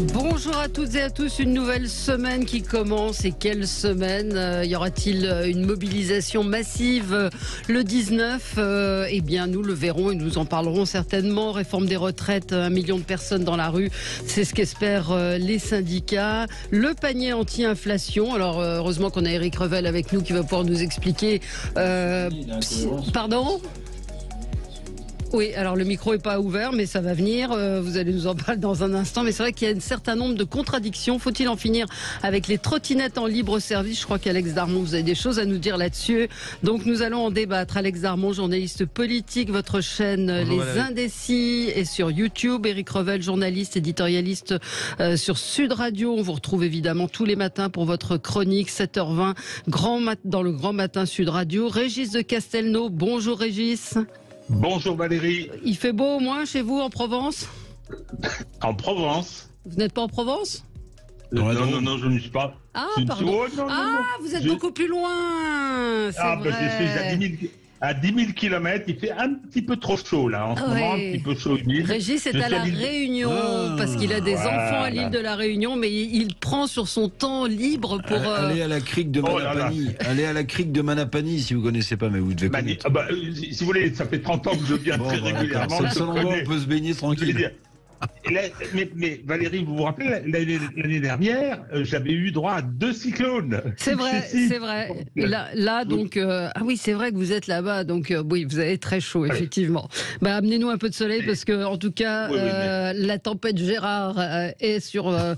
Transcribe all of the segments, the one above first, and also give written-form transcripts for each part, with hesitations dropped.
Bonjour à toutes et à tous, une nouvelle semaine qui commence. Et quelle semaine y aura-t-il une mobilisation massive le 19 Eh bien nous le verrons et nous en parlerons certainement. Réforme des retraites, 1 million de personnes dans la rue, c'est ce qu'espèrent les syndicats. Le panier anti-inflation, alors heureusement qu'on a Éric Revel avec nous qui va pouvoir nous expliquer. Pardon ? Oui, alors le micro n'est pas ouvert, mais ça va venir. Vous allez nous en parler dans un instant. Mais c'est vrai qu'il y a un certain nombre de contradictions. Faut-il en finir avec les trottinettes en libre service ? Je crois qu'Alex Darmon, vous avez des choses à nous dire là-dessus. Donc nous allons en débattre. Alex Darmon, journaliste politique, votre chaîne Bonjour, Les Valérie. Indécis est sur YouTube. Éric Revel, journaliste, éditorialiste sur Sud Radio. On vous retrouve évidemment tous les matins pour votre chronique 7h20 dans le Grand Matin Sud Radio. Régis de Castelnau, bonjour Régis. Bonjour Valérie. Il fait beau au moins chez vous en Provence ? En Provence. Vous n'êtes pas en Provence ? Non, je ne suis pas. Ah, Je ne pardon. suis- Oh, non, Vous êtes Je- beaucoup plus loin. C'est Ah, vrai. je suis à 10 000 km. Il fait un petit peu trop chaud là. En ce moment, un petit peu chaud. Humide. Régis est Je à suis la à l'île- Réunion parce qu'il a des Voilà. enfants à l'île de la Réunion, mais il prend sur son temps libre pour. Allez à la crique de Oh là là. Manapani. Allez à la crique de Manapani si vous connaissez pas, mais vous devez connaître. Si vous voulez, ça fait 30 ans que je viens Bon, très bah, d'accord. régulièrement. C'est le je seul endroit où connais. on peut se baigner Je veux tranquille. dire, mais Valérie, vous vous rappelez, l'année dernière, j'avais eu droit à 2 cyclones. C'est vrai, Successifs. c'est vrai. Là donc, ah oui, c'est vrai que vous êtes là-bas, donc oui, vous avez très chaud, effectivement. Bah, amenez-nous un peu de soleil parce que, en tout cas, Oui, la tempête Gérard est sur la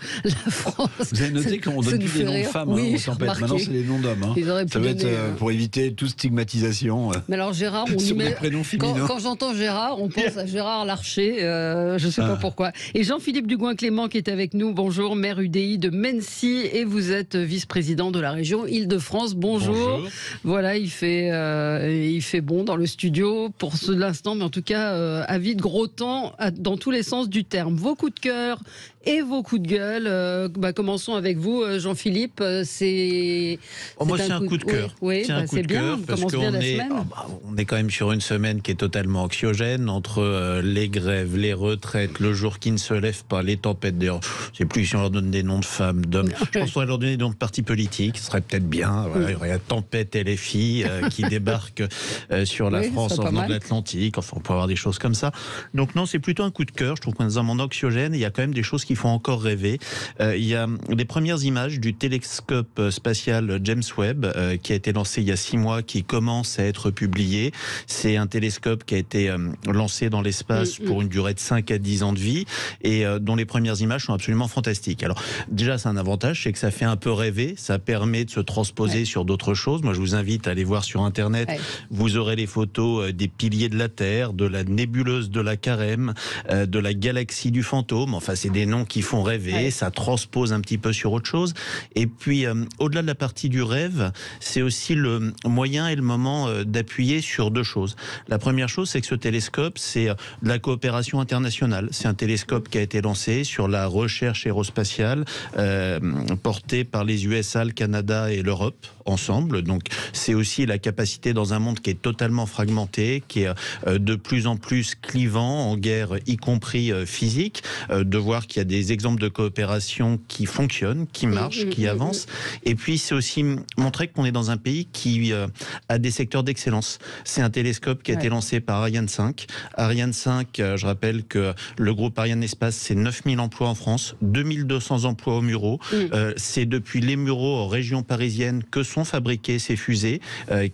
France. Vous avez noté qu'on Ça donne nous plus fait des noms de rire. femmes Oui, aux j'ai tempêtes. remarqué. Maintenant, c'est les noms d'hommes. Hein. Ils auraient pu Ça va être donner, pour éviter toute stigmatisation. Mais alors Gérard, on y Sur des met. prénoms féminins. Quand j'entends Gérard, on pense à Gérard Larcher. Je ne sais pas pourquoi. Et Jean-Philippe Dugouin-Clément qui est avec nous. Bonjour, maire UDI de Mennecy et vous êtes vice-président de la région Île-de-France. Bonjour. Voilà, il fait bon dans le studio pour l'instant, mais en tout cas, avis de gros temps dans tous les sens du terme. Vos coups de cœur et vos coups de gueule. Commençons avec vous, Jean-Philippe. Moi, c'est un coup de cœur. Oui, c'est un coup c'est de bien. cœur On parce commence bien qu'on la est, semaine. on est quand même sur une semaine qui est totalement anxiogène entre les grèves, les retraites, le jour qui ne se lève pas, les tempêtes. D'ailleurs, je ne sais plus si on leur donne des noms de femmes, d'hommes. Je pense qu'on va leur donner des noms de partis politiques. Ce serait peut-être bien. Voilà, il y aurait la tempête LFI qui débarque sur la Oui, France c'est en pas venant mal. de l'Atlantique. Enfin, on peut avoir des choses comme ça. Donc non, c'est plutôt un coup de cœur. Je trouve qu'on est dans un monde anxiogène. Il y a quand même des choses qui font encore rêver. Il y a les premières images du télescope spatial James Webb qui a été lancé il y a 6 mois, qui commence à être publié. C'est un télescope qui a été lancé dans l'espace pour une durée de 5 à 10 ans de vie et dont les premières images sont absolument fantastiques. Alors déjà, c'est un avantage, c'est que ça fait un peu rêver, ça permet de se transposer sur d'autres choses. Moi, je vous invite à aller voir sur Internet. Vous aurez les photos des piliers de la Terre, de la nébuleuse de la Carême, de la galaxie du fantôme. Enfin, c'est des noms qui font rêver, ça transpose un petit peu sur autre chose. Et puis, au-delà de la partie du rêve, c'est aussi le moyen et le moment d'appuyer sur 2 choses. La première chose, c'est que ce télescope, c'est de la coopération internationale. C'est un télescope qui a été lancé sur la recherche aérospatiale portée par les USA, le Canada et l'Europe ensemble. Donc, c'est aussi la capacité dans un monde qui est totalement fragmenté, qui est de plus en plus clivant, en guerre, y compris physique, de voir qu'il y a des exemples de coopération qui fonctionnent, qui marchent, qui avancent. Et puis, c'est aussi montrer qu'on est dans un pays qui a des secteurs d'excellence. C'est un télescope qui a été lancé par Ariane 5. Ariane 5, je rappelle que le groupe Ariane Espace, c'est 9000 emplois en France, 2200 emplois au Mureaux. C'est depuis les Mureaux en région parisienne que sont fabriquées ces fusées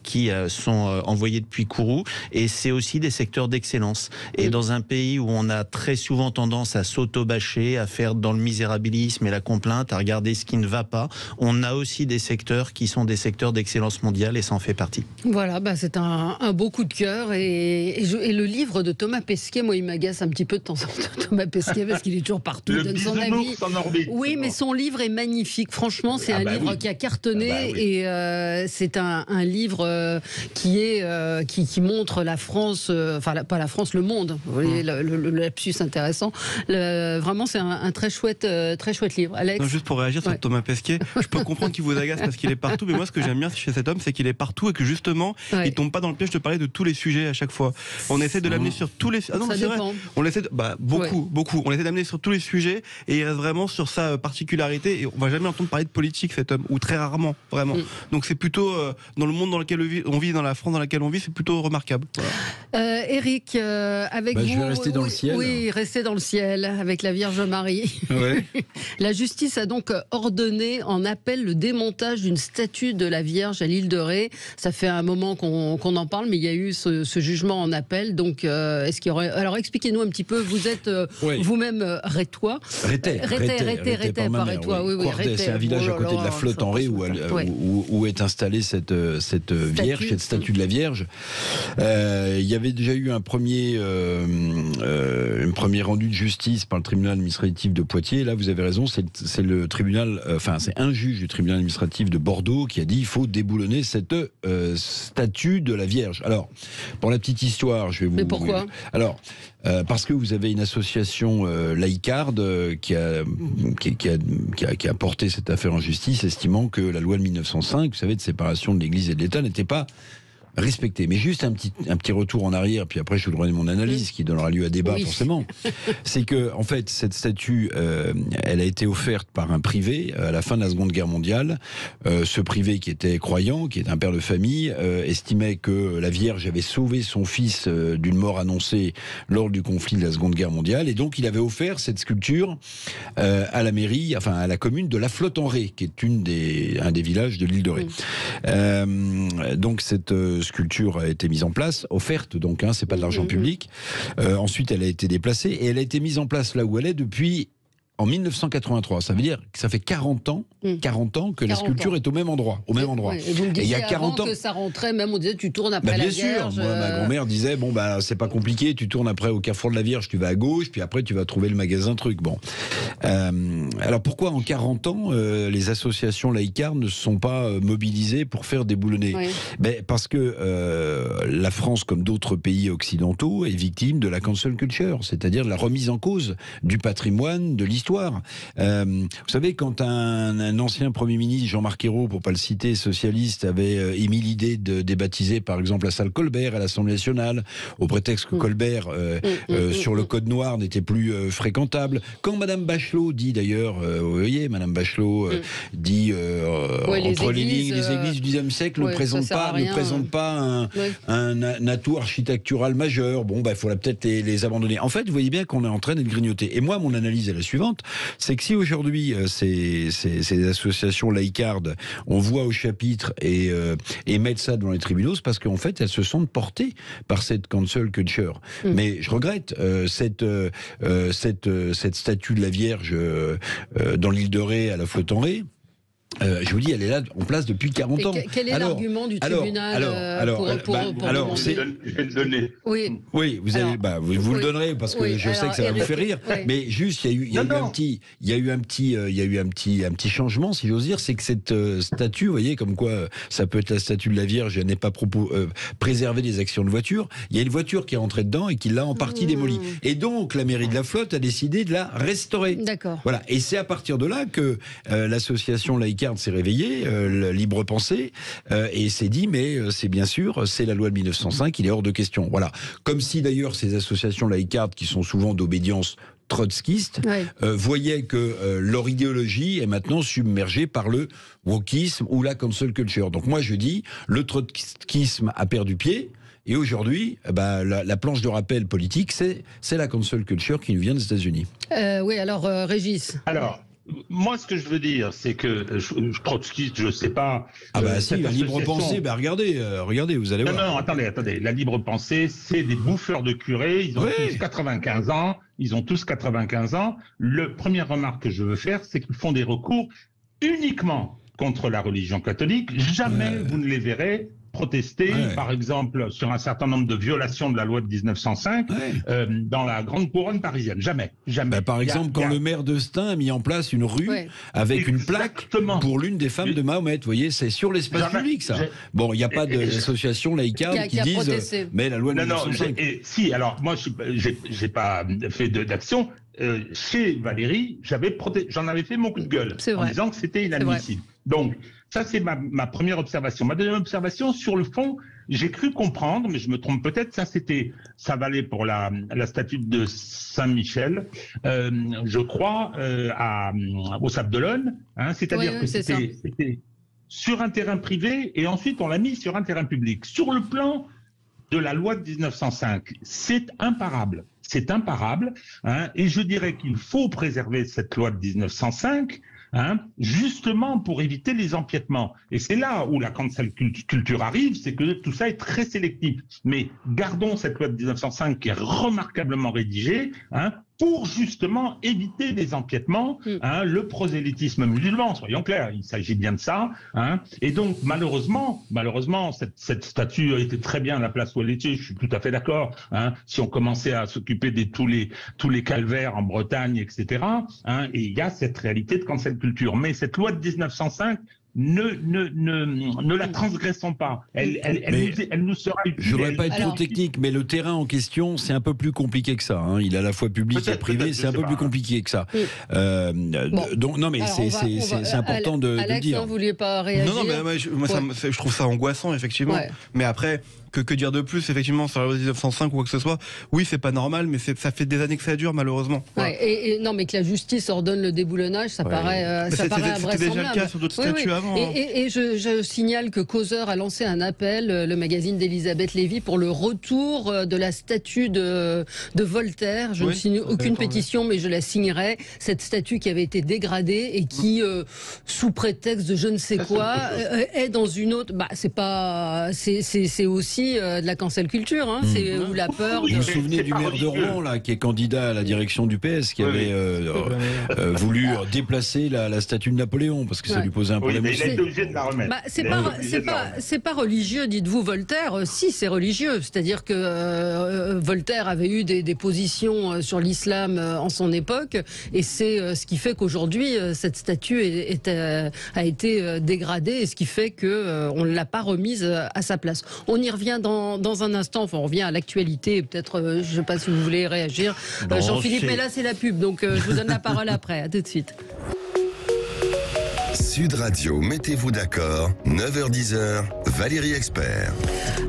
qui sont envoyées depuis Kourou. Et c'est aussi des secteurs d'excellence. Et dans un pays où on a très souvent tendance à s'auto-bâcher, à faire dans le misérabilisme et la complainte, à regarder ce qui ne va pas, on a aussi des secteurs qui sont des secteurs d'excellence mondiale et ça en fait partie. Voilà, c'est un beau coup de cœur. Et le livre de Thomas Pesquet, moi, il m'agace un petit peu de temps en temps, Thomas Pesquet, parce qu'il est toujours partout, il donne son avis. En orbite. Oui, mais son livre est magnifique. Franchement, c'est un livre qui a cartonné et c'est un livre qui montre la France, pas la France, le monde. Vous voyez, le lapsus intéressant. Vraiment, c'est un très chouette livre. Alex ? Non, juste pour réagir sur Thomas Pesquet, je peux comprendre qu'il vous agace parce qu'il est partout, mais moi ce que j'aime bien chez cet homme, c'est qu'il est partout et que justement, il tombe pas dans le piège de parler de tous les sujets à chaque fois. On essaie de l'amener sur tous les. Ah non, Ça c'est vrai. dépend. On essaie de... beaucoup beaucoup. On essaie d'amener sur tous les sujets et il reste vraiment sur sa particularité et on va jamais entendre parler de politique cet homme, ou très rarement, vraiment. Donc c'est plutôt, dans le monde dans lequel on vit, dans la France dans laquelle on vit, c'est plutôt remarquable. Voilà. Eric, avec vous... Je vais rester dans le ciel. Oui, rester dans le ciel avec la Vierge Marie. Ouais. La justice a donc ordonné en appel le démontage d'une statue de la Vierge à l'île de Ré. Ça fait un moment qu'on en parle, mais il y a eu ce jugement en appel. Donc, est-ce qu'il y aurait... Alors, expliquez-nous un petit peu. Vous êtes vous-même rétois. Rétais, pas rétois. Oui, c'est un village à côté de la Flotte-en-Ré où est installée cette Vierge, cette statue de la Vierge. Il y avait déjà eu un premier rendu de justice par le tribunal administratif de Poitiers. Là, vous avez raison, c'est le tribunal, c'est un juge du tribunal administratif de Bordeaux qui a dit il faut déboulonner cette statue de la Vierge. Alors, pour la petite histoire, je vais vous... Mais pourquoi ? Alors, parce que vous avez une association laïcarde qui a porté cette affaire en justice, estimant que la loi de 1905, vous savez, de séparation de l'Église et de l'État, n'était pas respecté. Mais juste un petit retour en arrière, puis après je vous donnerai mon analyse qui donnera lieu à débat forcément. C'est que en fait cette statue, elle a été offerte par un privé à la fin de la Seconde Guerre mondiale. Ce privé qui était croyant, qui est un père de famille, estimait que la Vierge avait sauvé son fils d'une mort annoncée lors du conflit de la Seconde Guerre mondiale, et donc il avait offert cette sculpture à la mairie, enfin à la commune de La Flotte-en-Ré, qui est un des villages de l'île de Ré. Donc cette sculpture a été mise en place, offerte donc, c'est pas de l'argent public. Ensuite, elle a été déplacée et elle a été mise en place là où elle est depuis en 1983. Ça veut dire que ça fait 40 ans que la sculpture est au même endroit. Et vous me disiez il y a 40 ans que ça rentrait, même on disait tu tournes après la Vierge. Bien sûr, ma grand-mère disait c'est pas compliqué, tu tournes après au carrefour de la Vierge, tu vas à gauche, puis après tu vas trouver le magasin truc. Bon. Alors pourquoi en 40 ans les associations laïcardes ne se sont pas mobilisées pour faire déboulonner ? Parce que la France, comme d'autres pays occidentaux, est victime de la cancel culture, c'est-à-dire de la remise en cause du patrimoine, de l'histoire. Vous savez, quand un ancien Premier ministre, Jean-Marc Ayrault, pour pas le citer, socialiste, avait émis l'idée de débaptiser par exemple la salle Colbert à l'Assemblée nationale, au prétexte que Colbert, sur le Code noir, n'était plus fréquentable. Quand Madame Bachelot dit d'ailleurs, vous voyez, Madame Bachelot dit entre les lignes, les églises du Xe siècle ne présentent pas un atout architectural majeur. Bon, il faudra peut-être les abandonner. En fait, vous voyez bien qu'on est en train d'être grignoté. Et moi, mon analyse est la suivante, c'est que si aujourd'hui ces associations laïcardes, on voit au chapitre et mettent ça devant les tribunaux, c'est parce qu'en fait elles se sentent portées par cette cancel culture. Mais je regrette cette statue de la Vierge dans l'île de Ré à la Flotte-en-Ré. Je vous dis, elle est là en place depuis 40 ans. Quel est l'argument du tribunal pour je vais le donner. Oui, vous le donnerez parce que je sais que ça va vous faire rire. Mais juste, il y a eu un petit changement, si j'ose dire, c'est que cette statue, vous voyez, comme quoi ça peut être la statue de la Vierge, elle n'est pas préservée des actions de voiture. Il y a une voiture qui est rentrée dedans et qui l'a en partie démolie. Et donc, la mairie de la Flotte a décidé de la restaurer. D'accord. Voilà. Et c'est à partir de là que l'association laïcarde s'est réveillée, libre pensée, et s'est dit c'est bien sûr, c'est la loi de 1905, il est hors de question. Voilà. Comme si d'ailleurs ces associations laïcardes, qui sont souvent d'obédience trotskiste, voyaient que leur idéologie est maintenant submergée par le wokisme ou la cancel culture. Donc moi je dis, le trotskisme a perdu pied. Et aujourd'hui, la planche de rappel politique, c'est la cancel culture qui nous vient des États-Unis. Oui, alors Régis. Alors, moi, ce que je veux dire, c'est que trotskiste, je ne sais pas. Si, la libre pensée, regardez, vous allez voir. Non, attendez. La libre pensée, c'est des bouffeurs de curés. Ils ont tous 95 ans. Le première remarque que je veux faire, c'est qu'ils font des recours uniquement contre la religion catholique. Jamais vous ne les verrez protester, par exemple, sur un certain nombre de violations de la loi de 1905 dans la grande couronne parisienne. Jamais. Par exemple, quand le maire de Stein a mis en place une rue avec une plaque pour l'une des femmes de Mahomet. Vous voyez, c'est sur l'espace public, ça. Bon, il n'y a pas d'association laïcarde qui disent mais la loi de 1905. Si, alors moi, j'ai pas fait d'action. Chez Valérie, j'en avais fait mon coup de gueule en disant que c'était inadmissible. Donc, ça, c'est ma première observation. Ma deuxième observation, sur le fond, j'ai cru comprendre, mais je me trompe peut-être, ça valait pour la statue de Saint-Michel, je crois, au Sable d'Olonne, hein, c'est-à-dire que c'était sur un terrain privé et ensuite on l'a mis sur un terrain public. Sur le plan de la loi de 1905, c'est imparable. C'est imparable, hein, et je dirais qu'il faut préserver cette loi de 1905, hein, justement pour éviter les empiètements. Et c'est là où la cancel culture arrive, c'est que tout ça est très sélectif. Mais gardons cette loi de 1905 qui est remarquablement rédigée, hein, pour justement éviter les empiètements, hein, le prosélytisme musulman, soyons clairs, il s'agit bien de ça. Hein, et donc, malheureusement, cette statue était très bien à la place où elle était, je suis tout à fait d'accord. Hein, si on commençait à s'occuper de tous les calvaires en Bretagne, etc., hein, et il y a cette réalité de cancel culture. Mais cette loi de 1905, ne la transgressons pas. Elle nous sera utile. Je ne voudrais pas être trop technique, mais le terrain en question, c'est un peu plus compliqué que ça. Hein. Il est à la fois public et privé, c'est un peu plus compliqué que ça. Donc, non, mais c'est important de Alex, dire. vous ne vouliez pas réagir? Non, mais je trouve ça angoissant, effectivement. Ouais. Mais après, que dire de plus, effectivement, sur la loi 1905 ou quoi que ce soit? Oui, c'est pas normal, mais ça fait des années que ça dure, malheureusement. Ouais, non, mais que la justice ordonne le déboulonnage, ça paraît invraisemblable. C'était déjà le cas sur d'autres statuts avant. Et je signale que Causeur a lancé un appel, le magazine d'Elisabeth Lévy, pour le retour de la statue de Voltaire. Je ne signe aucune pétition, mais je la signerai. Cette statue qui avait été dégradée et qui, sous prétexte de je ne sais quoi, est dans une autre. C'est aussi de la cancel culture, hein. C'est où la peur. Vous vous souvenez du maire de Rouen, là, qui est candidat à la direction du PS, qui avait voulu déplacer la statue de Napoléon parce que ça lui posait un problème. Il a été obligé de la remettre. C'est pas religieux, dites-vous, Voltaire. Si, c'est religieux. C'est-à-dire que Voltaire avait eu des positions sur l'islam en son époque, et c'est ce qui fait qu'aujourd'hui cette statue a été dégradée, et ce qui fait que on ne l'a pas remise à sa place. On y revient dans un instant. Enfin, on revient à l'actualité. Peut-être, je ne sais pas si vous voulez réagir, Jean-Philippe. Mais là, c'est la pub, donc je vous donne la parole après. À tout de suite. Sud Radio, mettez-vous d'accord, 9h-10h, Valérie Expert.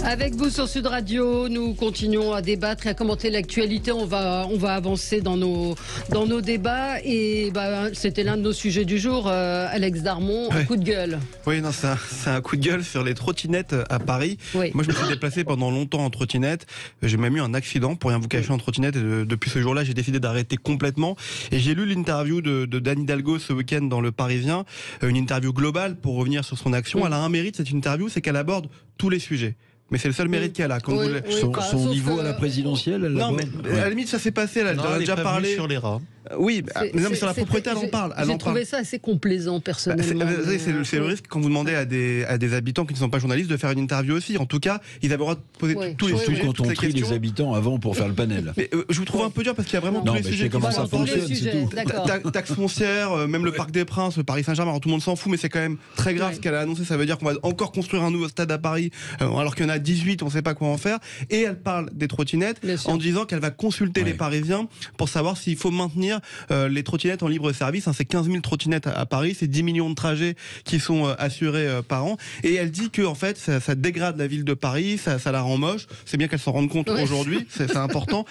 Avec vous sur Sud Radio, nous continuons à débattre et à commenter l'actualité. On va avancer dans nos débats, et c'était l'un de nos sujets du jour, Alex Darmon, un coup de gueule. Oui, non, c'est un coup de gueule sur les trottinettes à Paris. Oui. Moi, je me suis déplacé pendant longtemps en trottinette. J'ai même eu un accident, pour rien vous cacher, en trottinette. Et depuis ce jour-là, j'ai décidé d'arrêter complètement. Et j'ai lu l'interview de Dan Hidalgo ce week-end dans Le Parisien. Une interview globale pour revenir sur son action. Elle a un mérite, cette interview, c'est qu'elle aborde tous les sujets. Mais c'est le seul mérite qu'elle a. Son niveau à la présidentielle, non, mais à la limite, ça s'est passé. Elle a déjà parlé sur les rats. Oui, mais sur la propriété, elle en parle. J'ai trouvé ça assez complaisant, personnellement. C'est le risque quand vous demandez à des habitants qui ne sont pas journalistes de faire une interview aussi. En tout cas, ils avaient le droit de poser tous les sujets. Quand on trie les habitants avant pour faire le panel. Mais je vous trouve un peu dur parce qu'il y a vraiment tous les sujets qui sont importants. Taxe foncière, même le Parc des Princes, le Paris Saint-Germain, tout le monde s'en fout, mais c'est quand même très grave ce qu'elle a annoncé. Ça veut dire qu'on va encore construire un nouveau stade à Paris, alors qu'il y en a 18, on ne sait pas quoi en faire. Et elle parle des trottinettes en disant qu'elle va consulter les Parisiens pour savoir s'il faut maintenir les trottinettes en libre service. C'est 15 000 trottinettes à Paris, c'est 10 millions de trajets qui sont assurés par an. Et elle dit que en fait, ça dégrade la ville de Paris, ça la rend moche. C'est bien qu'elle s'en rende compte aujourd'hui, c'est important.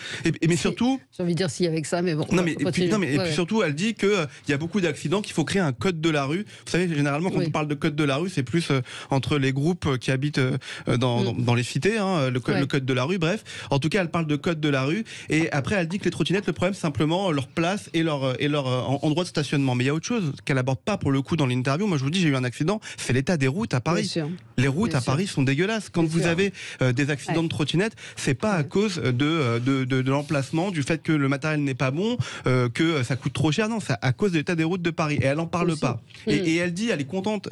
Mais surtout, j'ai envie de dire si avec ça, mais bon. Et puis surtout, elle dit que il y a beaucoup d'accidents, qu'il faut créer un code de la rue. Vous savez, généralement, quand on parle de code de la rue, c'est plus entre les groupes qui habitent dans les cités, hein, le code de la rue. Bref, en tout cas, elle parle de code de la rue. Et après, elle dit que les trottinettes, le problème, c'est simplement leur place et leur endroit de stationnement. Mais il y a autre chose qu'elle aborde pas pour le coup dans l'interview. Moi, je vous dis, j'ai eu un accident. C'est l'état des routes à Paris. Les routes à Paris sont dégueulasses. Quand vous avez des accidents de trottinettes, c'est pas à cause de l'emplacement, du fait que le matériel n'est pas bon, que ça coûte trop cher. Non, c'est à cause de l'état des routes de Paris. Et elle en parle pas. Et elle dit, elle est contente.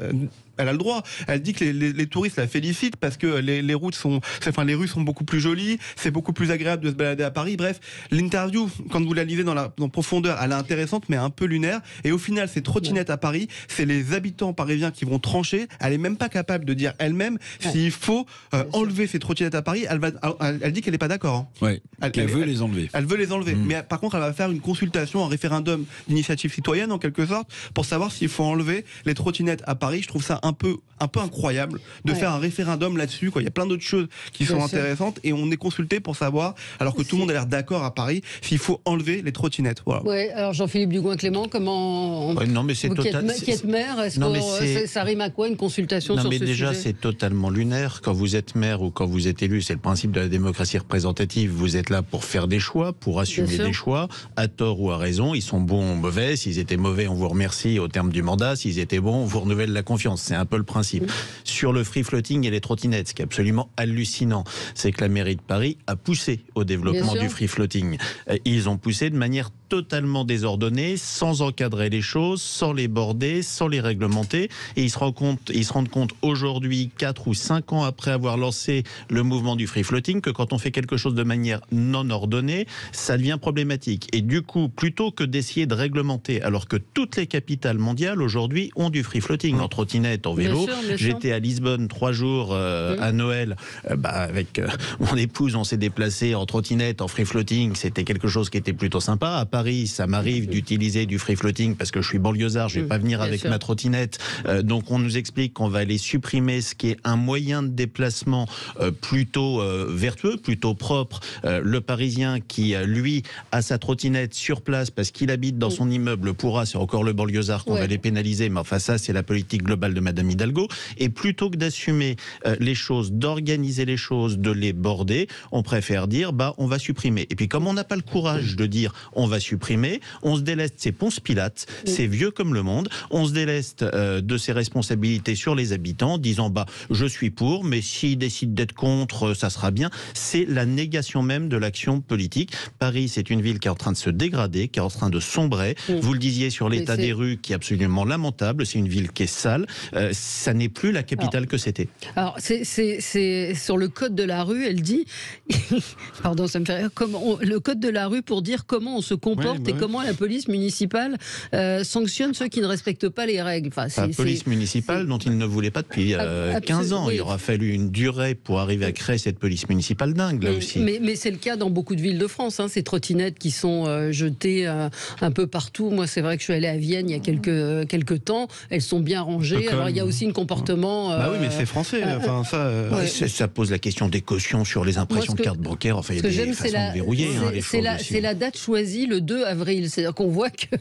Elle a le droit. Elle dit que les touristes la félicitent parce que les routes les rues sont beaucoup plus jolies, c'est beaucoup plus agréable de se balader à Paris. Bref, l'interview, quand vous la lisez dans profondeur, elle est intéressante mais un peu lunaire. Et au final, ces trottinettes à Paris, c'est les habitants parisiens qui vont trancher. Elle est même pas capable de dire elle-même s'il faut enlever ces trottinettes à Paris. Elle dit qu'elle n'est pas d'accord. Hein. Elle veut les enlever. Elle veut les enlever. Mais par contre, elle va faire une consultation, un référendum d'initiative citoyenne en quelque sorte, pour savoir s'il faut enlever les trottinettes à Paris. Je trouve ça un peu incroyable de faire un référendum là-dessus. Il y a plein d'autres choses qui sont intéressantes et on est consulté pour savoir, alors que tout le monde a l'air d'accord à Paris, s'il faut enlever les trottinettes. Voilà. Ouais, alors Jean-Philippe Dugouin-Clément, comment non, mais c'est vous qui êtes maire, ça rime à quoi une consultation sur ce sujet? Déjà, c'est totalement lunaire. Quand vous êtes maire ou quand vous êtes élu, c'est le principe de la démocratie représentative. Vous êtes là pour faire des choix, pour assumer des choix, à tort ou à raison. Ils sont bons ou mauvais. S'ils étaient mauvais, on vous remercie au terme du mandat. S'ils étaient bons, on vous renouvelle la confiance. C'est un peu le principe. Sur le free floating et les trottinettes, ce qui est absolument hallucinant, c'est que la mairie de Paris a poussé au développement du free floating. Ils ont poussé de manière totalement désordonnée, sans encadrer les choses, sans les border, sans les réglementer. Et ils se rendent compte aujourd'hui, 4 ou 5 ans après avoir lancé le mouvement du free floating, que quand on fait quelque chose de manière non ordonnée, ça devient problématique. Et du coup, plutôt que d'essayer de réglementer, alors que toutes les capitales mondiales aujourd'hui ont du free floating, en trottinette, en vélo. J'étais à Lisbonne 3 jours à Noël. Avec mon épouse, on s'est déplacé en trottinette, en free floating. C'était quelque chose qui était plutôt sympa. À Paris, ça m'arrive d'utiliser du free floating parce que je suis banlieusard, je vais pas venir avec ma trottinette. Donc on nous explique qu'on va aller supprimer ce qui est un moyen de déplacement plutôt vertueux, plutôt propre. Le Parisien qui, lui, a sa trottinette sur place parce qu'il habite dans son immeuble pourra, c'est encore le banlieusard qu'on va les pénaliser, mais enfin ça c'est la politique globale de Madame Hidalgo. Et plutôt que d'assumer les choses, d'organiser les choses, de les border, on préfère dire on va supprimer. Et puis comme on n'a pas le courage de dire on va supprimer, on se déleste, c'est Ponce Pilate, c'est vieux comme le monde, on se déleste de ses responsabilités sur les habitants, disant je suis pour, mais s'ils décident d'être contre, ça sera bien. C'est la négation même de l'action politique. Paris, c'est une ville qui est en train de se dégrader, qui est en train de sombrer. Vous le disiez sur l'état des rues, qui est absolument lamentable. C'est une ville qui est sale. Ça n'est plus la capitale que c'était. Alors, c'est sur le code de la rue, elle dit, pardon, ça me fait rire, le code de la rue pour dire comment on se comporte et comment la police municipale sanctionne ceux qui ne respectent pas les règles. La police municipale dont il ne voulait pas depuis 15 ans. Il aura fallu une durée pour arriver à créer cette police municipale dingue, là aussi. Mais c'est le cas dans beaucoup de villes de France, ces trottinettes qui sont jetées un peu partout. Moi, c'est vrai que je suis allée à Vienne il y a quelques temps. Elles sont bien rangées. Alors, il y a aussi un comportement... oui, mais c'est français. Ça pose la question des cautions sur les impressions de cartes bancaires. Enfin, il y a des façons de verrouiller les choses. C'est la date choisie, le 2 avril. C'est-à-dire qu'on voit qu'elle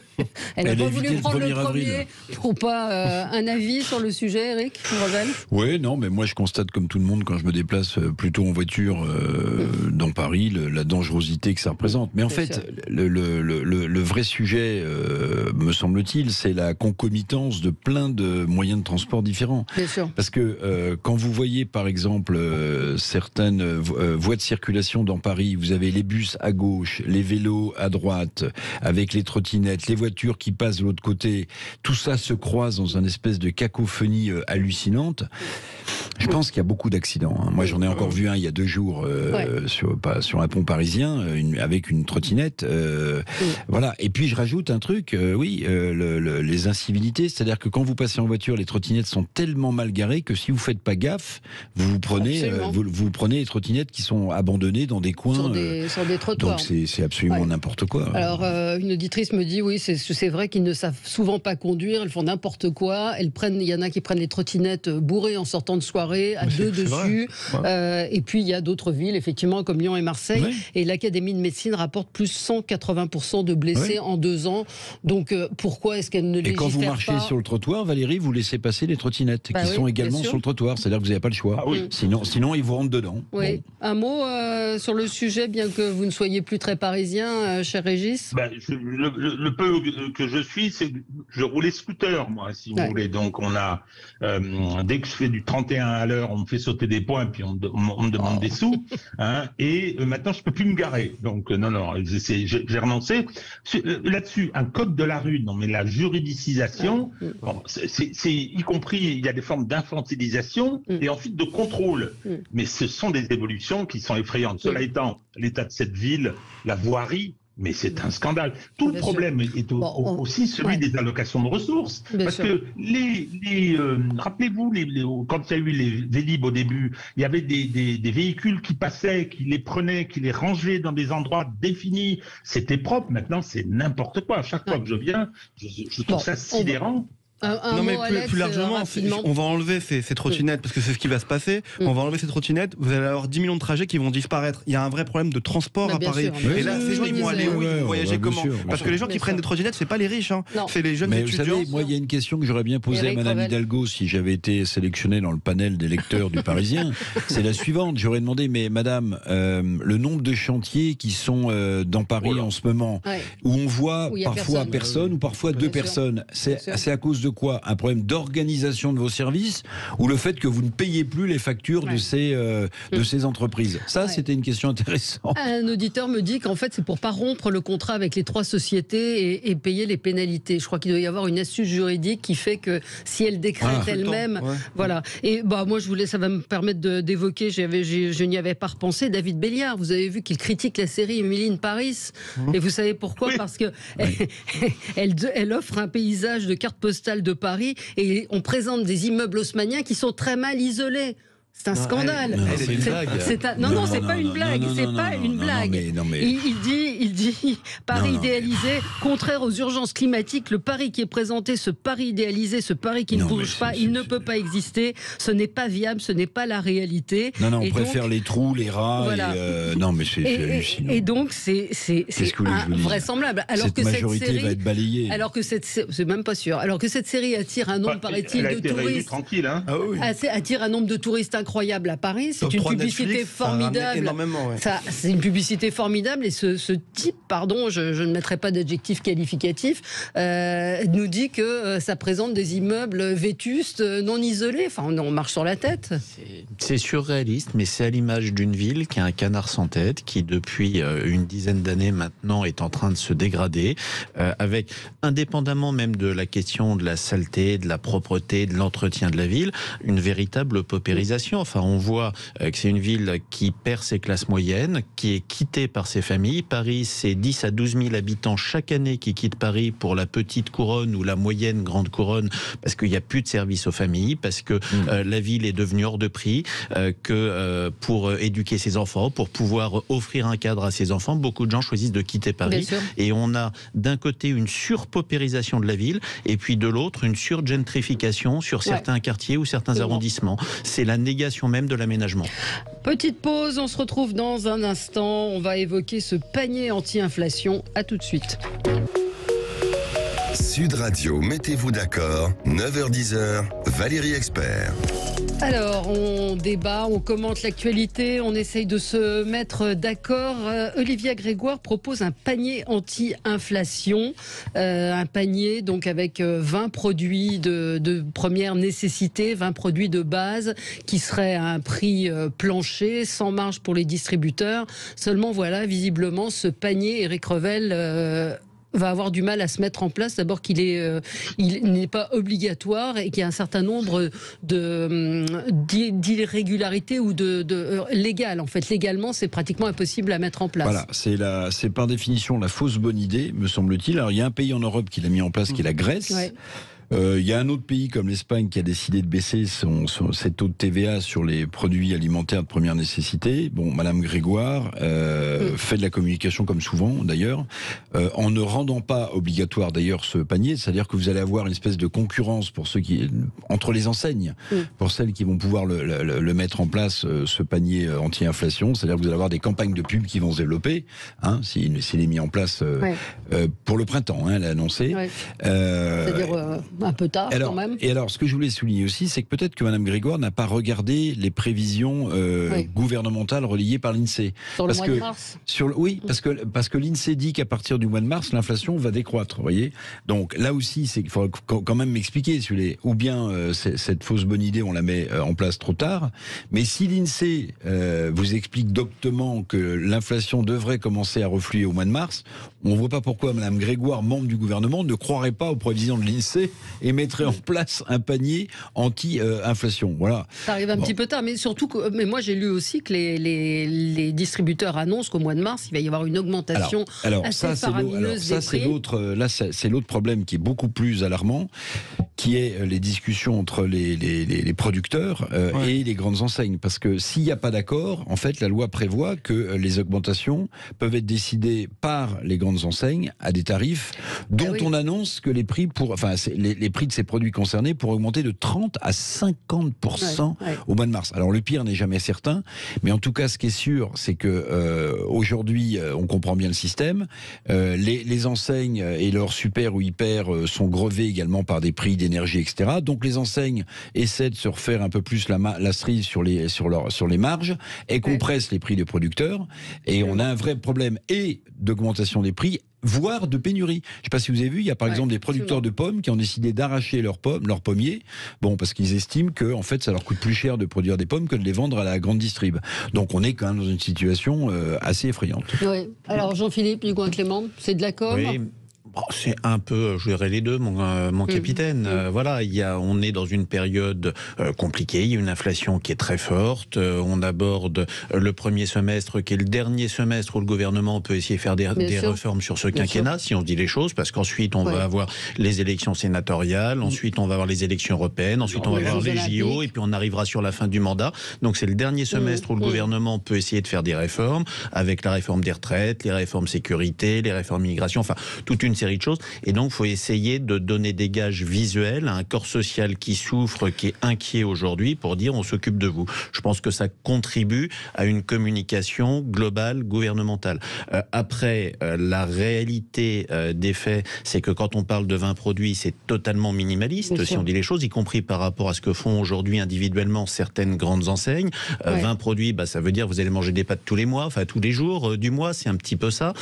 n'a pas voulu prendre le premier pour pas un avis sur le sujet, Eric Revel. Oui, non, mais moi je constate comme tout le monde quand je me déplace plutôt en voiture dans Paris, la dangerosité que ça représente. Mais en fait, le vrai sujet, me semble-t-il, c'est la concomitance de plein de moyens de transport différents. Bien sûr. Parce que quand vous voyez par exemple certaines voies de circulation dans Paris, vous avez les bus à gauche, les vélos à droite, avec les trottinettes, les voitures qui passent de l'autre côté, tout ça se croise dans une espèce de cacophonie hallucinante. Je pense qu'il y a beaucoup d'accidents. Moi, j'en ai encore vu un il y a 2 jours sur un pont parisien avec une trottinette. Voilà. Et puis, je rajoute un truc. Les incivilités. C'est-à-dire que quand vous passez en voiture, les trottinettes sont tellement mal garées que si vous faites pas gaffe, vous prenez les trottinettes qui sont abandonnées dans des coins. Sur des trottoirs. Donc, c'est absolument n'importe quoi. Alors, une auditrice me dit, oui, c'est vrai qu'ils ne savent souvent pas conduire. Ils font n'importe quoi. Il y en a qui prennent les trottinettes bourrées en sortant de soirée, à 2 dessus. Et puis, il y a d'autres villes, effectivement, comme Lyon et Marseille. Et l'Académie de médecine rapporte plus 180% de blessés en 2 ans. Donc, pourquoi est-ce qu'elle ne légifère pas ? Et quand vous marchez sur le trottoir, Valérie, vous laissez passer les trottinettes qui sont également sur le trottoir. C'est-à-dire que vous n'avez pas le choix. Sinon, ils vous rentrent dedans. Oui. Bon. Un mot sur le sujet, bien que vous ne soyez plus très parisien, cher Régis. Le peu que je suis, c'est que je roulais scooter, moi, si vous voulez. Donc, on a, dès que je fais du 31 à l'heure, on me fait sauter des points, puis on me demande des sous. Et maintenant, je peux plus me garer. Donc, non, j'ai renoncé. Là-dessus, un code de la rue, non, mais la juridicisation, c'est y compris, il y a des formes d'infantilisation et ensuite de contrôle. Mais ce sont des évolutions qui sont effrayantes. Cela étant, l'état de cette ville, la voirie, mais c'est un scandale. Tout le problème est aussi celui des allocations de ressources. Parce que rappelez-vous, quand il y a eu les Vélib au début, il y avait des véhicules qui passaient, qui les prenaient, qui les rangeaient dans des endroits définis. C'était propre. Maintenant, c'est n'importe quoi. À chaque fois que je viens, je trouve ça sidérant. Non, mais plus largement, on va enlever ces trottinettes, parce que c'est ce qui va se passer. On va enlever ces trottinettes, vous allez avoir 10 millions de trajets qui vont disparaître. Il y a un vrai problème de transport à Paris. Et là, ces gens, ils vont aller où, ils vont voyager comment? Parce que les gens qui prennent des trottinettes, c'est pas les riches, c'est les jeunes étudiants. Vous savez, moi, il y a une question que j'aurais bien posée à Madame Hidalgo si j'avais été sélectionné dans le panel des lecteurs du Parisien. C'est la suivante. J'aurais demandé, mais Madame, le nombre de chantiers qui sont dans Paris en ce moment, où on voit parfois personne ou parfois deux personnes, c'est à cause de quoi? Un problème d'organisation de vos services ou le fait que vous ne payez plus les factures de ces entreprises? Ça, c'était une question intéressante. Un auditeur me dit qu'en fait, c'est pour pas rompre le contrat avec les 3 sociétés et payer les pénalités. Je crois qu'il doit y avoir une astuce juridique qui fait que si elle décrète elle-même, voilà. Et moi, ça va me permettre d'évoquer, je n'y avais pas repensé, David Béliard. Vous avez vu qu'il critique la série Emily in Paris. Et vous savez pourquoi? Parce que elle offre un paysage de carte postale de Paris et on présente des immeubles haussmanniens qui sont très mal isolés. C'est un scandale. C'est une blague. Non, c'est pas une blague. C'est pas une blague. Il dit Paris idéalisé, contraire aux urgences climatiques. Le Paris qui est présenté, ce Paris idéalisé, ce Paris qui ne bouge pas, il ne peut pas exister. Ce n'est pas viable, ce n'est pas la réalité. On préfère les trous, les rats. Voilà. Non, mais c'est hallucinant. Et donc, c'est invraisemble. Alors que cette série va être balayée. Alors que c'est même pas sûr. Alors que cette série attire un nombre, paraît-il, de touristes. Tranquille, hein. Attire un nombre de touristes incroyable à Paris. C'est une publicité formidable. C'est une publicité formidable et ce type, pardon, je ne mettrai pas d'adjectif qualificatif, nous dit que ça présente des immeubles vétustes, non isolés. Enfin, on marche sur la tête. C'est surréaliste, mais c'est à l'image d'une ville qui a un canard sans tête, qui depuis une dizaine d'années maintenant est en train de se dégrader, avec, indépendamment même de la question de la saleté, de la propreté, de l'entretien de la ville, une véritable paupérisation. Enfin, on voit que c'est une ville qui perd ses classes moyennes, qui est quittée par ses familles. Paris, c'est 10 à 12 000 habitants chaque année qui quittent Paris pour la petite couronne ou la moyenne grande couronne, parce qu'il n'y a plus de services aux familles, parce que la ville est devenue hors de prix, que pour éduquer ses enfants, pour pouvoir offrir un cadre à ses enfants, beaucoup de gens choisissent de quitter Paris. Et on a d'un côté une surpaupérisation de la ville, et puis de l'autre une surgentrification sur certains quartiers ou certains arrondissements. C'est la négation même de l'aménagement. Petite pause, on se retrouve dans un instant. On va évoquer ce panier anti-inflation. À tout de suite. Sud Radio, mettez-vous d'accord, 9h-10h, Valérie Expert. Alors, on débat, on commente l'actualité, on essaye de se mettre d'accord. Olivia Grégoire propose un panier anti-inflation, un panier donc avec 20 produits de première nécessité, 20 produits de base qui seraient à un prix plancher, sans marge pour les distributeurs. Seulement voilà, visiblement, ce panier, Éric Revel va avoir du mal à se mettre en place. D'abord qu'il n'est pas obligatoire et qu'il y a un certain nombre d'irrégularités ou légales. En fait, légalement, c'est pratiquement impossible à mettre en place. Voilà, c'est par définition la fausse bonne idée, me semble-t-il. Alors, il y a un pays en Europe qui l'a mis en place, qui est la Grèce. Il y a un autre pays comme l'Espagne qui a décidé de baisser ses taux de TVA sur les produits alimentaires de première nécessité. Bon, Madame Grégoire fait de la communication comme souvent d'ailleurs, en ne rendant pas obligatoire d'ailleurs ce panier, c'est-à-dire que vous allez avoir une espèce de concurrence pour ceux entre les enseignes, pour celles qui vont pouvoir le mettre en place, ce panier anti-inflation, c'est-à-dire que vous allez avoir des campagnes de pub qui vont se développer, s'il est mis en place pour le printemps, elle a annoncé. C'est-à-dire un peu tard quand même. Et alors, ce que je voulais souligner aussi, c'est que peut-être que Mme Grégoire n'a pas regardé les prévisions gouvernementales relayées par l'INSEE. Sur le mois de mars. Oui, parce que l'INSEE dit qu'à partir du mois de mars, l'inflation va décroître, vous voyez. Donc là aussi, il faut quand même m'expliquer, ou bien cette fausse bonne idée, on la met en place trop tard, mais si l'INSEE vous explique doctement que l'inflation devrait commencer à refluer au mois de mars, on ne voit pas pourquoi Mme Grégoire, membre du gouvernement, ne croirait pas aux prévisions de l'INSEE et mettrait en place un panier anti-inflation. Voilà. Ça arrive un petit peu tard, mais surtout mais moi j'ai lu aussi que les distributeurs annoncent qu'au mois de mars, il va y avoir une augmentation assez faramineuse des prix. C'est l'autre problème qui est beaucoup plus alarmant, qui est les discussions entre les producteurs et les grandes enseignes. Parce que s'il n'y a pas d'accord, en fait, la loi prévoit que les augmentations peuvent être décidées par les grandes enseignes à des tarifs dont on annonce que les prix les prix de ces produits concernés pourraient augmenter de 30 à 50% au mois de mars. Alors le pire n'est jamais certain, mais en tout cas, ce qui est sûr, c'est que aujourd'hui, on comprend bien le système. Les enseignes et leurs super ou hyper sont grevés également par des prix d'énergie, etc. Donc les enseignes essaient de se refaire un peu plus la cerise sur les marges et compressent les prix des producteurs. Et on a un vrai problème et d'augmentation des prix, voire de pénurie. Je ne sais pas si vous avez vu, il y a par exemple des producteurs de pommes qui ont décidé d'arracher leurs pommiers, parce qu'ils estiment que en fait ça leur coûte plus cher de produire des pommes que de les vendre à la grande distrib. Donc on est quand même dans une situation assez effrayante. Oui. Alors Jean-Philippe Dugoin-Clément, c'est de la com'? Oui. Bon, c'est un peu, je dirais les deux, mon capitaine. Voilà, on est dans une période compliquée. Il y a une inflation qui est très forte. On aborde le premier semestre, qui est le dernier semestre où le gouvernement peut essayer de faire des réformes sur ce quinquennat, si on dit les choses, parce qu'ensuite on va avoir les élections sénatoriales, ensuite on va avoir les élections européennes, ensuite on va avoir les JO, et puis on arrivera sur la fin du mandat. Donc c'est le dernier semestre où le gouvernement peut essayer de faire des réformes, avec la réforme des retraites, les réformes sécurité, les réformes immigration, enfin toute une série de choses. Et donc, il faut essayer de donner des gages visuels à un corps social qui souffre, qui est inquiet aujourd'hui, pour dire on s'occupe de vous. Je pense que ça contribue à une communication globale, gouvernementale. Après, la réalité des faits, c'est que quand on parle de 20 produits, c'est totalement minimaliste, si on dit les choses, y compris par rapport à ce que font aujourd'hui individuellement certaines grandes enseignes. 20 produits, ça veut dire vous allez manger des pâtes tous les mois, enfin tous les jours du mois, c'est un petit peu ça.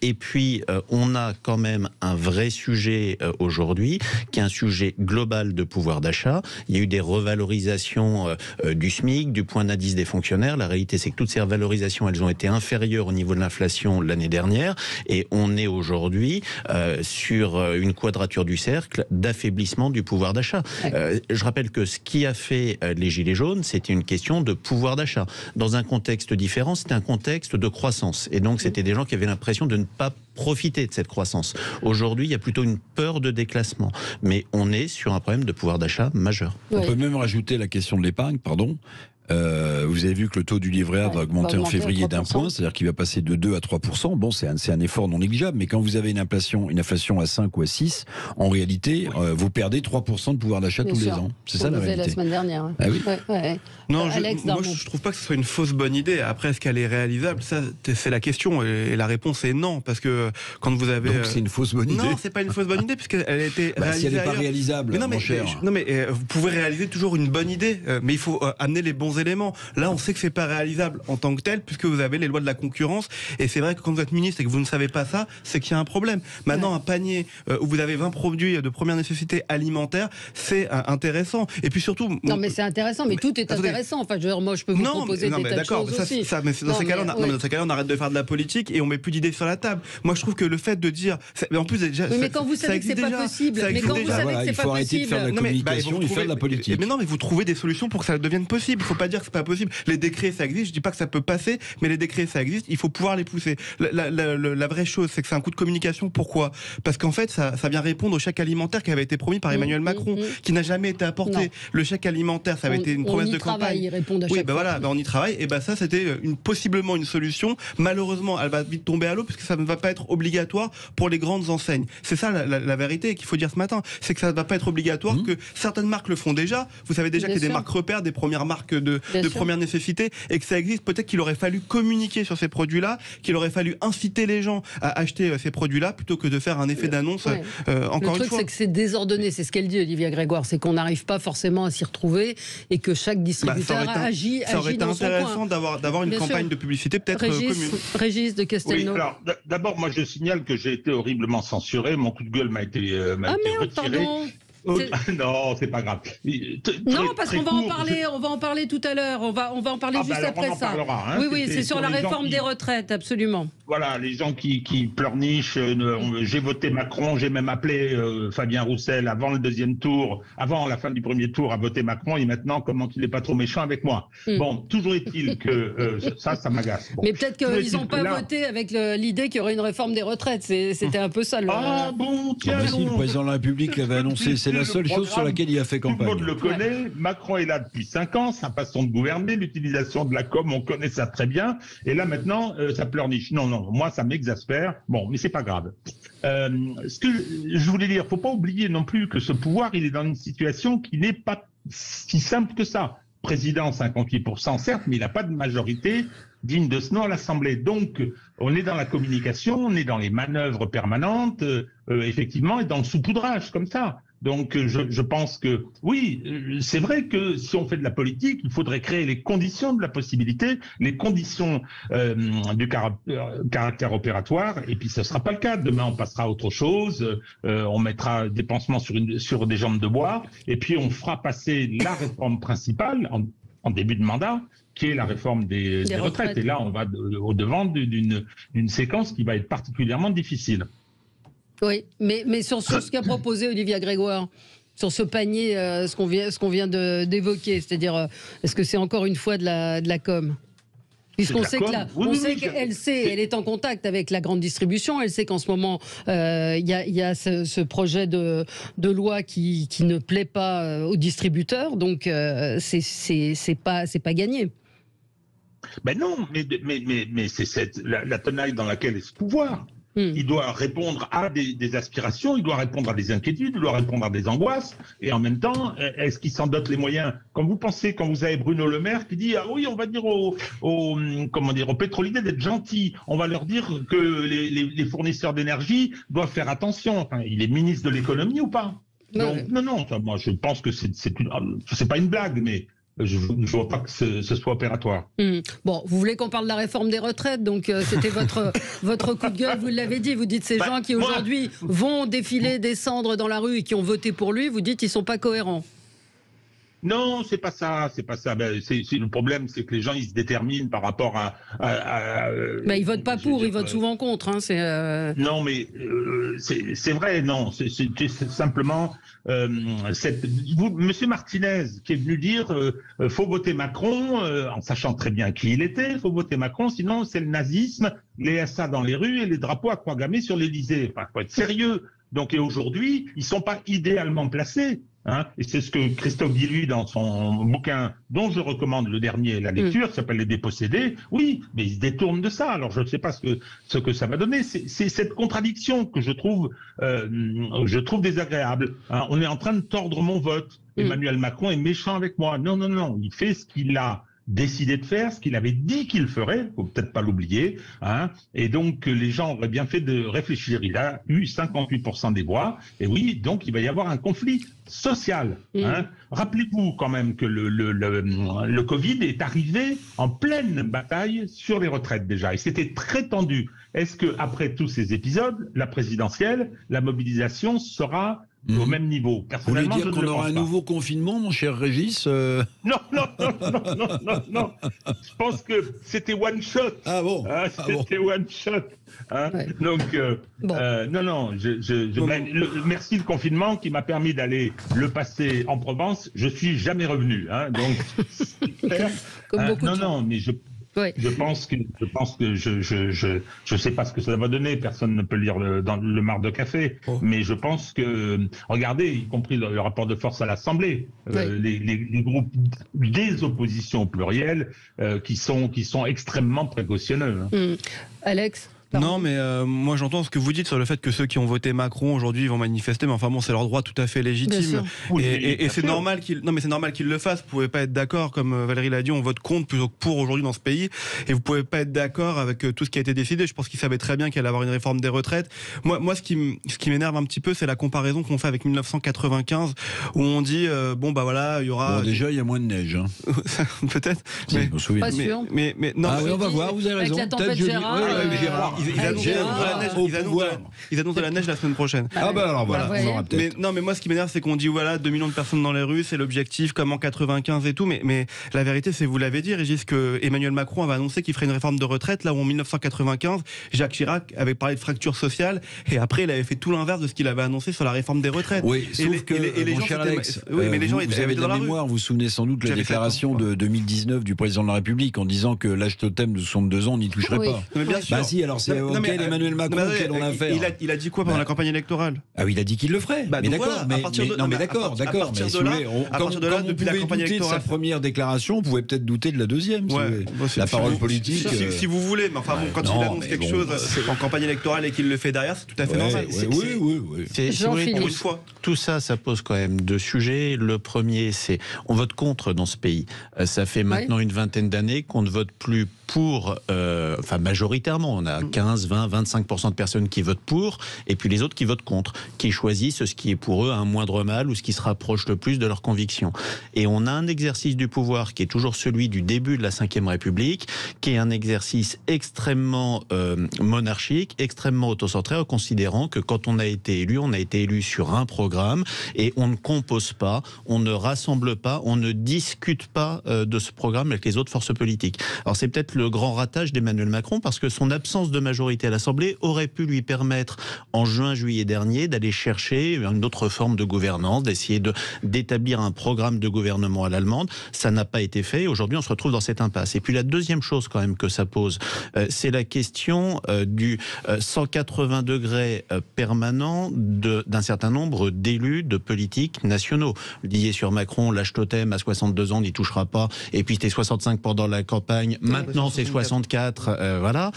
Et puis, on a quand même un vrai sujet aujourd'hui, qui est un sujet global de pouvoir d'achat. Il y a eu des revalorisations du SMIC, du point d'indice des fonctionnaires. La réalité, c'est que toutes ces revalorisations, elles ont été inférieures au niveau de l'inflation l'année dernière. Et on est aujourd'hui sur une quadrature du cercle d'affaiblissement du pouvoir d'achat. Je rappelle que ce qui a fait les Gilets jaunes, c'était une question de pouvoir d'achat. Dans un contexte différent, c'était un contexte de croissance. Et donc, c'était des gens qui avaient l'impression de ne pas profiter de cette croissance. Aujourd'hui, il y a plutôt une peur de déclassement. Mais on est sur un problème de pouvoir d'achat majeur. On peut même rajouter la question de l'épargne, pardon. Vous avez vu que le taux du livret A va augmenter en février d'1 point, c'est-à-dire qu'il va passer de 2 à 3%. Bon, c'est un effort non négligeable, mais quand vous avez une inflation à 5 ou à 6, en réalité, vous perdez 3% de pouvoir d'achat tous les ans. C'est ça la réalité. La semaine dernière. Ah oui. Non, moi je trouve pas que ce soit une fausse bonne idée. Après, est-ce qu'elle est réalisable? Ça, c'est la question, et la réponse est non, parce que quand vous avez. Donc c'est une fausse bonne idée. Non, c'est pas une fausse bonne idée, puisqu'elle a été réalisée. Si elle n'est pas réalisable, mon cher. Vous pouvez réaliser toujours une bonne idée, mais il faut amener les bons éléments. Là, on sait que c'est pas réalisable en tant que tel, puisque vous avez les lois de la concurrence, et c'est vrai que quand vous êtes ministre et que vous ne savez pas ça, c'est qu'il y a un problème. Maintenant, un panier où vous avez 20 produits de première nécessité alimentaire, c'est intéressant. Et puis surtout... Non, mais c'est intéressant, mais tout est intéressant. Enfin, moi, je peux vous proposer des tas de choses aussi. Mais dans ces cas-là, on arrête de faire de la politique et on met plus d'idées sur la table. Moi, je trouve que le fait de dire... Mais en plus, déjà... mais quand vous savez que c'est pas possible, mais quand vous savez que c'est pas possible... Il faut arrêter de faire de la communication et faire de la politique. Mais non, mais vous trouvez des solutions pour que ça devienne possible. Il faut pas dire que c'est pas possible. Les décrets, ça existe. Je dis pas que ça peut passer, mais les décrets, ça existe. Il faut pouvoir les pousser. La vraie chose, c'est que c'est un coup de communication. Pourquoi? Parce qu'en fait, ça vient répondre au chèque alimentaire qui avait été promis par Emmanuel Macron, qui n'a jamais été apporté. Non. Le chèque alimentaire, ça avait été une promesse de campagne. Ils répondent à chaque fois. Voilà, on y travaille. Et ça, c'était possiblement une solution. Malheureusement, elle va vite tomber à l'eau, puisque ça ne va pas être obligatoire pour les grandes enseignes. C'est ça la vérité qu'il faut dire ce matin. C'est que ça ne va pas être obligatoire, que certaines marques le font déjà. Vous savez déjà qu'il y a des marques repères, des premières marques de première nécessité, et que ça existe. Peut-être qu'il aurait fallu communiquer sur ces produits-là, qu'il aurait fallu inciter les gens à acheter ces produits-là, plutôt que de faire un effet d'annonce. Encore une fois. Le truc, c'est que c'est désordonné. C'est ce qu'elle dit, Olivia Grégoire. C'est qu'on n'arrive pas forcément à s'y retrouver et que chaque distributeur agit ça aurait été dans son coin. intéressant d'avoir une campagne de publicité peut-être commune. Régis de Castelnau. Oui, alors d'abord, moi je signale que j'ai été horriblement censuré. Mon coup de gueule m'a été retiré. Pardon. Non, c'est pas grave. Non, parce qu'on va en parler. On va en parler tout à l'heure. On va en parler juste après ça. Parlera, hein. Oui, c'est sur la réforme des retraites, absolument. Voilà, les gens qui pleurnichent. J'ai voté Macron. J'ai même appelé Fabien Roussel avant le deuxième tour, avant la fin du premier tour, à voter Macron. Et maintenant, comment qu'il n'est pas trop méchant avec moi. Bon, toujours est-il que ça m'agace. Bon. Mais peut-être qu'ils n'ont pas voté avec l'idée qu'il y aurait une réforme des retraites. C'était un peu ça. Ah bon, tiens. Si le président de la République l'avait annoncé. c'est la seule chose sur laquelle il a fait Tout le campagne. monde le connaît. Macron est là depuis 5 ans. Sa façon de gouverner, l'utilisation de la com, on connaît ça très bien. Et là maintenant, ça pleurniche. Non, moi ça m'exaspère. Bon, mais c'est pas grave. Ce que je voulais dire, faut pas oublier non plus que ce pouvoir, il est dans une situation qui n'est pas si simple que ça. Président 58%, certes, mais il n'a pas de majorité digne de ce nom à l'Assemblée. Donc, on est dans la communication, on est dans les manœuvres permanentes, effectivement, et dans le saupoudrage, comme ça. Donc, je pense que, oui, c'est vrai que si on fait de la politique, il faudrait créer les conditions de la possibilité, les conditions du caractère opératoire, et puis ce ne sera pas le cas. Demain, on passera à autre chose, on mettra des pansements sur des jambes de bois, et puis on fera passer la réforme principale en début de mandat, qui est la réforme des retraites. Et là, on va au-devant d'une séquence qui va être particulièrement difficile. Oui, mais sur ce qu'a proposé Olivia Grégoire, sur ce panier, ce qu'on vient d'évoquer, c'est-à-dire, est-ce que c'est encore une fois de la com ? Puisqu'on sait qu'elle elle est en contact avec la grande distribution, elle sait qu'en ce moment, il y a ce projet de loi qui ne plaît pas aux distributeurs, donc c'est pas gagné. Ben non, mais c'est la tenaille dans laquelle est ce pouvoir. Il doit répondre à des aspirations, il doit répondre à des inquiétudes, il doit répondre à des angoisses, et en même temps, est-ce qu'il s'en dote les moyens ? Quand vous avez Bruno Le Maire qui dit « Ah oui, on va dire aux pétroliers d'être gentils, on va leur dire que les fournisseurs d'énergie doivent faire attention. » Enfin, il est ministre de l'économie ou pas ? Donc, non, moi je pense que c'est pas une blague, mais je ne vois pas que ce soit opératoire. Bon, vous voulez qu'on parle de la réforme des retraites, donc c'était votre coup de gueule, vous l'avez dit, vous dites ces gens qui aujourd'hui vont défiler, descendre dans la rue et qui ont voté pour lui, vous dites ils sont pas cohérents. Non, c'est pas ça. Le problème, c'est que les gens, ils se déterminent par rapport à ils votent pas pour, ils votent souvent contre. Hein, Non, mais c'est vrai, non. C'est simplement Monsieur Martinez qui est venu dire faut voter Macron, en sachant très bien qui il était. Faut voter Macron, sinon c'est le nazisme, les SA dans les rues et les drapeaux à croix gammée sur l'Élysée. Enfin, faut être sérieux. Donc, et aujourd'hui, ils sont pas idéalement placés. Et c'est ce que Christophe dit, lui, dans son bouquin, dont je recommande le dernier, la lecture, qui s'appelle Les Dépossédés. Oui, mais il se détourne de ça. Alors, je ne sais pas ce que ça va donner. C'est cette contradiction que je trouve désagréable. On est en train de tordre mon vote. Emmanuel Macron est méchant avec moi. Non. Il fait ce qu'il a décidé de faire, ce qu'il avait dit qu'il ferait, faut peut-être pas l'oublier, et donc les gens auraient bien fait de réfléchir. Il a eu 58% des voix, et oui, donc il va y avoir un conflit social. Rappelez-vous quand même que le Covid est arrivé en pleine bataille sur les retraites déjà, et c'était très tendu. Est-ce que après tous ces épisodes, la présidentielle, la mobilisation sera au même niveau? Vous voulez dire qu'on aura un nouveau confinement, mon cher Régis Non. Je pense que c'était one shot. Ah bon C'était one shot. Ouais. Donc, non. Merci le confinement qui m'a permis d'aller le passer en Provence. Je suis jamais revenu. Donc, comme beaucoup de gens. Non, mais je pense que je sais pas ce que ça va donner. Personne ne peut lire dans le marc de café. Mais je pense que, regardez, y compris le rapport de force à l'Assemblée, les groupes des oppositions au pluriel qui sont extrêmement précautionneux. Alex? Non, mais moi j'entends ce que vous dites sur le fait que ceux qui ont voté Macron aujourd'hui vont manifester, mais enfin bon, c'est leur droit tout à fait légitime. Et c'est normal qu'ils le fassent. Vous pouvez pas être d'accord, comme Valérie l'a dit, on vote contre plutôt que pour aujourd'hui dans ce pays, et vous pouvez pas être d'accord avec tout ce qui a été décidé. Je pense qu'ils savaient très bien qu'il allait avoir une réforme des retraites. Moi, ce qui m'énerve un petit peu, c'est la comparaison qu'on fait avec 1995, où on dit il y aura. Bon, déjà, il y a moins de neige. Peut-être. Si, je me souviens. Pas sûr. Mais non. On va voir. Vous avez raison. Avec la tempête Gérard. Ils annoncent de la neige la semaine prochaine. Alors voilà, on aura peut-être. Mais moi ce qui m'énerve, c'est qu'on dit 2 millions de personnes dans les rues, c'est l'objectif comme en 95 et tout, mais la vérité, c'est, vous l'avez dit, Régis, que Emmanuel Macron avait annoncé qu'il ferait une réforme de retraite, là où en 1995, Jacques Chirac avait parlé de fracture sociale, et après il avait fait tout l'inverse de ce qu'il avait annoncé sur la réforme des retraites. Oui, sauf que, mon cher Alex, vous avez de la mémoire, vous vous souvenez sans doute de la déclaration de 2019 du président de la République en disant que l'âge totem de 62 ans, on n'y toucherait pas. Mais bien sûr. Si, alors quel Emmanuel Macron, quel on a affaire. Il a dit quoi pendant la campagne électorale? Ah oui, il a dit qu'il le ferait. Mais d'accord, d'accord. À partir de là, depuis la campagne électorale, sa première déclaration, on pouvait peut-être douter de la deuxième. La parole politique. Si vous voulez, mais enfin quand il annonce quelque chose en campagne électorale et qu'il le fait derrière, c'est tout à fait normal. Oui. Pour une fois, tout ça, ça pose quand même deux sujets. Le premier, c'est on vote contre dans ce pays. Ça fait maintenant une vingtaine d'années qu'on ne vote plus pour, majoritairement, on a 15, 20, 25% de personnes qui votent pour, et puis les autres qui votent contre, qui choisissent ce qui est pour eux un moindre mal ou ce qui se rapproche le plus de leurs convictions. Et on a un exercice du pouvoir qui est toujours celui du début de la Ve République, qui est un exercice extrêmement monarchique, extrêmement autocentré, en considérant que quand on a été élu sur un programme, et on ne compose pas, on ne rassemble pas, on ne discute pas de ce programme avec les autres forces politiques. Alors c'est peut-être le grand ratage d'Emmanuel Macron, parce que son absence de majorité à l'Assemblée aurait pu lui permettre, en juin-juillet dernier, d'aller chercher une autre forme de gouvernance, d'essayer d'établir un programme de gouvernement à l'allemande. Ça n'a pas été fait. Aujourd'hui, on se retrouve dans cette impasse. Et puis la deuxième chose quand même que ça pose, c'est la question du 180 degrés permanent d'un certain nombre d'élus de politiques nationaux. Lié sur Macron, l'âge totem à 62 ans, on n'y touchera pas. Et puis c'était 65 pendant la campagne. Maintenant, c'est 64. Voilà.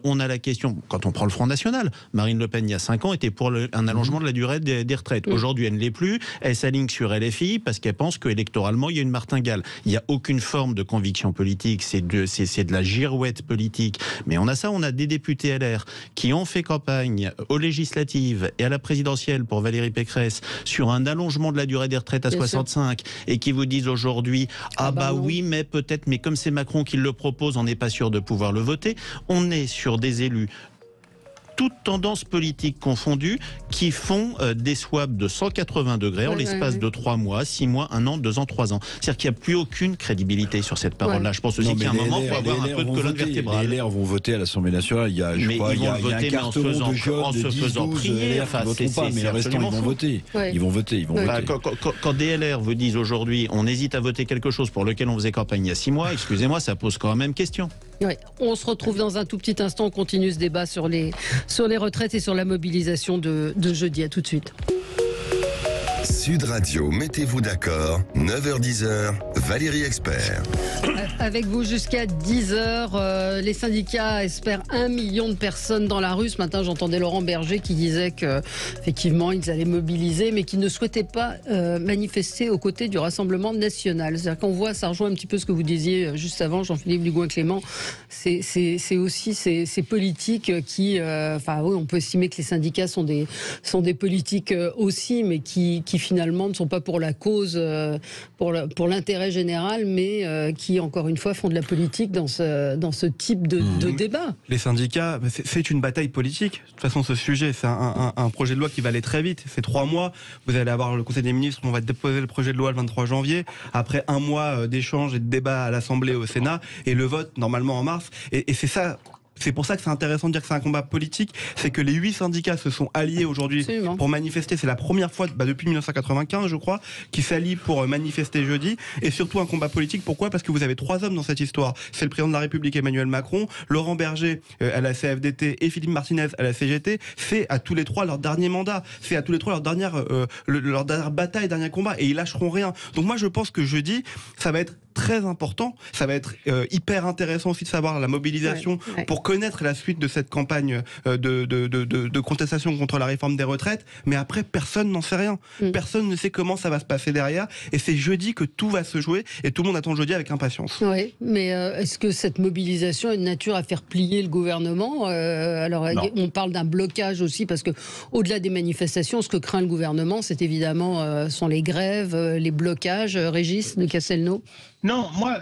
On a la question, quand on prend le Front National, Marine Le Pen, il y a 5 ans, était pour un allongement de la durée des retraites. Aujourd'hui, elle ne l'est plus. Elle s'aligne sur LFI parce qu'elle pense qu'électoralement, il y a une martingale. Il n'y a aucune forme de conviction politique. C'est de la girouette politique. Mais on a des députés LR qui ont fait campagne aux législatives et à la présidentielle pour Valérie Pécresse sur un allongement de la durée des retraites à 65 et qui vous disent aujourd'hui oui, mais peut-être, mais comme c'est Macron qui le propose, on n'est pas sûr de pouvoir le voter. On est sur des élus toutes tendances politiques confondues, qui font des swaps de 180 degrés en l'espace de 3 mois, 6 mois, 1 an, 2 ans, 3 ans. C'est-à-dire qu'il n'y a plus aucune crédibilité sur cette parole-là. Je pense aussi qu'il y a un moment, il faut avoir un peu de colonne vertébrale. Les LR vont voter à l'Assemblée nationale. Il y a un carton de jeunes de 10, 12 LR qui ne voteront pas, mais le restant, ils vont voter. Ils vont voter. Quand des LR vous disent aujourd'hui, on hésite à voter quelque chose pour lequel on faisait campagne il y a 6 mois, excusez-moi, ça pose quand même question. On se retrouve dans un tout petit instant. On continue ce débat sur les retraites et sur la mobilisation de jeudi. À tout de suite. Sud Radio, mettez-vous d'accord, 9h-10h, Valérie Expert. Avec vous jusqu'à 10h, les syndicats espèrent 1 million de personnes dans la rue. Ce matin, j'entendais Laurent Berger qui disait qu'effectivement, ils allaient mobiliser, mais qu'ils ne souhaitaient pas manifester aux côtés du Rassemblement national. C'est-à-dire qu'on voit, ça rejoint un petit peu ce que vous disiez juste avant, Jean-Philippe Dugouin-Clément, c'est aussi ces politiques qui... on peut estimer que les syndicats sont des politiques aussi, mais qui finalement ne sont pas pour la cause, pour l'intérêt général, mais qui, encore une fois, font de la politique dans ce type de débat. Les syndicats, c'est une bataille politique. De toute façon, ce sujet, c'est un projet de loi qui va aller très vite. C'est 3 mois. Vous allez avoir le Conseil des ministres, on va déposer le projet de loi le 23 janvier. Après 1 mois d'échanges et de débats à l'Assemblée et au Sénat, et le vote, normalement, en mars. Et c'est ça... C'est pour ça que c'est intéressant de dire que c'est un combat politique. C'est que les 8 syndicats se sont alliés aujourd'hui pour manifester. C'est la première fois depuis 1995, je crois, qu'ils s'allient pour manifester jeudi. Et surtout un combat politique. Pourquoi ? Parce que vous avez 3 hommes dans cette histoire. C'est le président de la République, Emmanuel Macron, Laurent Berger à la CFDT et Philippe Martinez à la CGT. C'est à tous les 3 leur dernier mandat. C'est à tous les 3 leur dernière bataille, dernier combat. Et ils lâcheront rien. Donc moi, je pense que jeudi, ça va être très important. Ça va être hyper intéressant aussi de savoir la mobilisation pour connaître la suite de cette campagne de contestation contre la réforme des retraites. Mais après, personne n'en sait rien. Personne ne sait comment ça va se passer derrière. Et c'est jeudi que tout va se jouer. Et tout le monde attend jeudi avec impatience. Oui, mais est-ce que cette mobilisation est de nature à faire plier le gouvernement ? On parle d'un blocage aussi, parce que au-delà des manifestations, ce que craint le gouvernement, c'est évidemment sont les grèves, les blocages. Régis de Castelnau. Non, moi,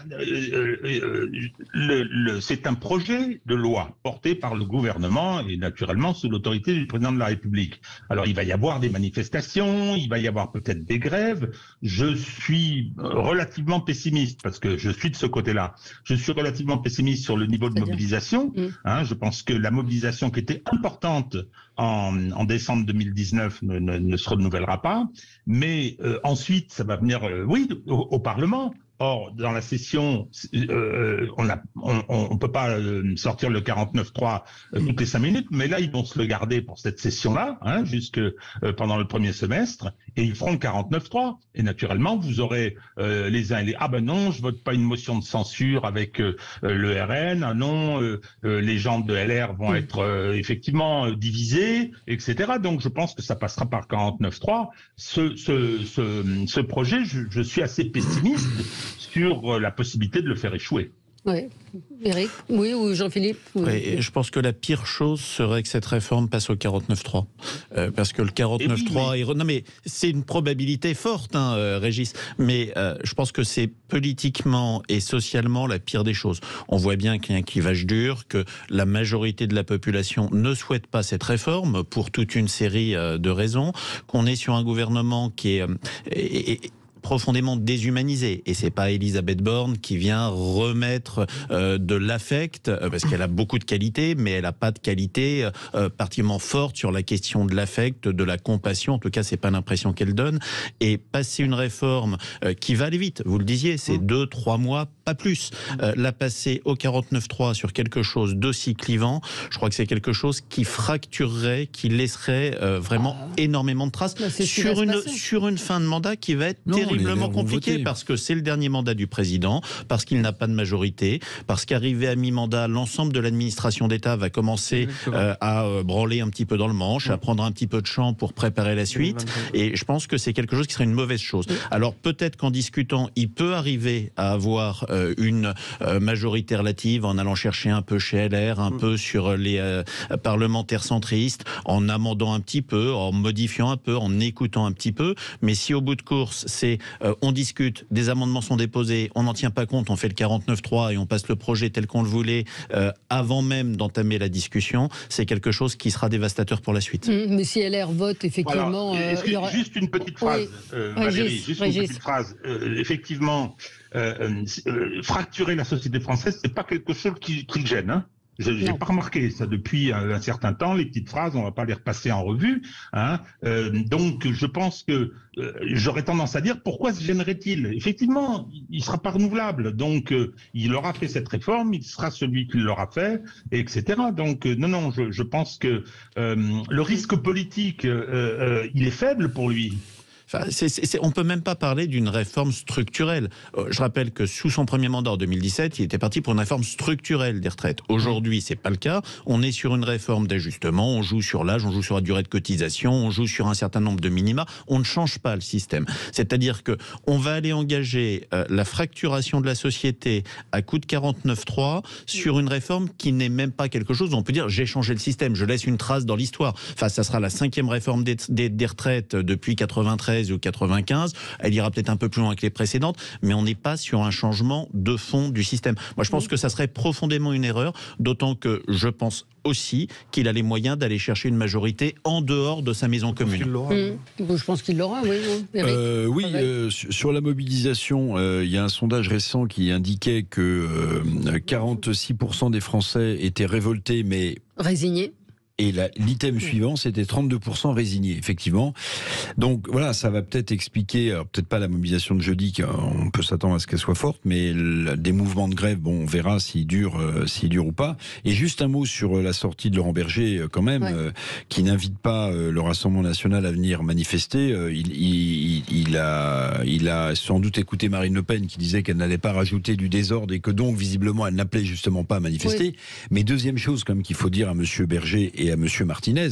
c'est un projet de loi porté par le gouvernement et naturellement sous l'autorité du président de la République. Alors, il va y avoir des manifestations, il va y avoir peut-être des grèves. Je suis relativement pessimiste parce que je suis de ce côté-là. Je suis relativement pessimiste sur le niveau de mobilisation. Je pense que la mobilisation qui était importante en décembre 2019 ne se renouvellera pas. Mais ensuite, ça va venir, au Parlement. Or, dans la session, on peut pas sortir le 49.3 toutes les 5 minutes, mais là, ils vont se le garder pour cette session-là, jusque pendant le premier semestre, et ils feront le 49.3. Et naturellement, vous aurez les uns et les ah ben non, je vote pas une motion de censure avec le RN, ah non, les gens de LR vont être effectivement divisés, etc. Donc, je pense que ça passera par 49.3. Ce projet, je suis assez pessimiste sur la possibilité de le faire échouer. Oui, Éric, oui, ou Jean-Philippe. Oui, je pense que la pire chose serait que cette réforme passe au 49.3. Parce que le 49.3... Non mais c'est une probabilité forte, Régis. Mais je pense que c'est politiquement et socialement la pire des choses. On voit bien qu'il y a un clivage dur, que la majorité de la population ne souhaite pas cette réforme pour toute une série de raisons, qu'on est sur un gouvernement qui est profondément déshumanisée. Et c'est pas Elisabeth Borne qui vient remettre de l'affect, parce qu'elle a beaucoup de qualités, mais elle a pas de qualité particulièrement forte sur la question de l'affect, de la compassion. En tout cas, c'est pas l'impression qu'elle donne. Et passer une réforme qui va aller vite, vous le disiez, c'est 2-3 mois, pas plus. La passer au 49.3 sur quelque chose d'aussi clivant, je crois que c'est quelque chose qui fracturerait, qui laisserait vraiment énormément de traces sur une fin de mandat qui va être terriblement compliqué, parce que c'est le dernier mandat du président, parce qu'il n'a pas de majorité, parce qu'arrivé à mi-mandat, l'ensemble de l'administration d'État va commencer à branler un petit peu dans le manche, à prendre un petit peu de champ pour préparer la suite, et je pense que c'est quelque chose qui serait une mauvaise chose. Alors peut-être qu'en discutant, il peut arriver à avoir une majorité relative en allant chercher un peu chez LR, un peu sur les parlementaires centristes, en amendant un petit peu, en modifiant un peu, en écoutant un petit peu, mais si au bout de course, c'est on discute, des amendements sont déposés, on n'en tient pas compte, on fait le 49.3 et on passe le projet tel qu'on le voulait avant même d'entamer la discussion, c'est quelque chose qui sera dévastateur pour la suite. Mais si LR vote, effectivement... Voilà. Il y aura... Juste une petite phrase, Valérie, une petite phrase. Effectivement, fracturer la société française, c'est pas quelque chose qui le gêne, Je n'ai pas remarqué ça depuis un certain temps, les petites phrases, on ne va pas les repasser en revue. Donc, je pense que j'aurais tendance à dire, pourquoi se gênerait-il? Effectivement, il ne sera pas renouvelable. Donc, il aura fait cette réforme, il sera celui qui l'aura fait, etc. Donc, non, je pense que le risque politique, il est faible pour lui. Enfin, on ne peut même pas parler d'une réforme structurelle. Je rappelle que sous son premier mandat en 2017, il était parti pour une réforme structurelle des retraites. Aujourd'hui, ce n'est pas le cas. On est sur une réforme d'ajustement. On joue sur l'âge, on joue sur la durée de cotisation, on joue sur un certain nombre de minima. On ne change pas le système. C'est-à-dire qu'on va aller engager la fracturation de la société à coup de 49.3 sur une réforme qui n'est même pas quelque chose où on peut dire j'ai changé le système, je laisse une trace dans l'histoire. Enfin, ça sera la 5e réforme des retraites depuis 93 ou 95, elle ira peut-être un peu plus loin que les précédentes, mais on n'est pas sur un changement de fond du système. Moi, je pense que ça serait profondément une erreur, d'autant que je pense aussi qu'il a les moyens d'aller chercher une majorité en dehors de sa maison commune. Je pense qu'il l'aura, oui. Sur la mobilisation, il y a un sondage récent qui indiquait que 46% des Français étaient révoltés, mais... résignés. Et l'item suivant, c'était 32% résignés, effectivement. Donc voilà, ça va peut-être expliquer, alors peut-être pas la mobilisation de jeudi, on peut s'attendre à ce qu'elle soit forte, mais des mouvements de grève, bon, on verra s'ils durent ou pas. Et juste un mot sur la sortie de Laurent Berger, quand même, qui n'invite pas le Rassemblement national à venir manifester. Il a sans doute écouté Marine Le Pen qui disait qu'elle n'allait pas rajouter du désordre et que donc, visiblement, elle n'appelait justement pas à manifester. Oui. Mais deuxième chose, comme qu'il faut dire à Monsieur Berger et à Monsieur Martinez,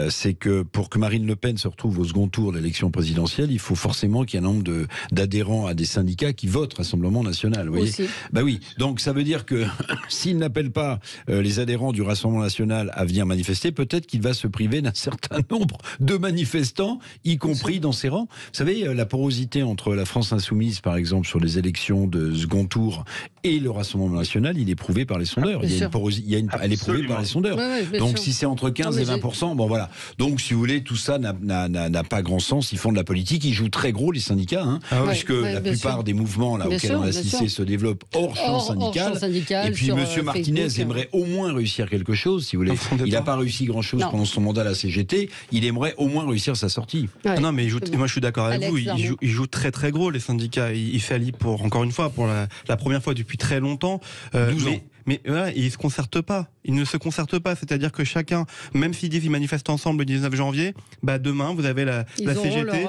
c'est que pour que Marine Le Pen se retrouve au second tour de l'élection présidentielle, il faut forcément qu'il y ait un nombre d'adhérents à des syndicats qui votent Rassemblement national. Vous voyez ? Bah oui. Donc ça veut dire que s'il n'appelle pas les adhérents du Rassemblement national à venir manifester, peut-être qu'il va se priver d'un certain nombre de manifestants, y compris dans ses rangs. Vous savez, la porosité entre la France insoumise, par exemple, sur les élections de second tour Et le Rassemblement national, il est prouvé par les sondeurs. Elle est prouvée par les sondeurs. Donc si c'est entre 15 et 20%, bon voilà. Donc si vous voulez, tout ça n'a pas grand sens. Ils font de la politique, ils jouent très gros les syndicats, puisque la plupart des mouvements auxquels on a assisté se développent hors champ syndical. Et puis M. Martinez aimerait au moins réussir quelque chose, si vous voulez. Il n'a pas réussi grand-chose pendant son mandat à la CGT. Il aimerait au moins réussir sa sortie. Non, mais moi je suis d'accord avec vous. Il joue très très gros les syndicats. Il s'allie encore une fois, pour la première fois depuis très longtemps. 12 ans. Mais ils se concertent pas. Ils ne se concertent pas. C'est-à-dire que chacun, même s'ils disent qu'ils manifestent ensemble le 19 janvier, demain vous avez la CGT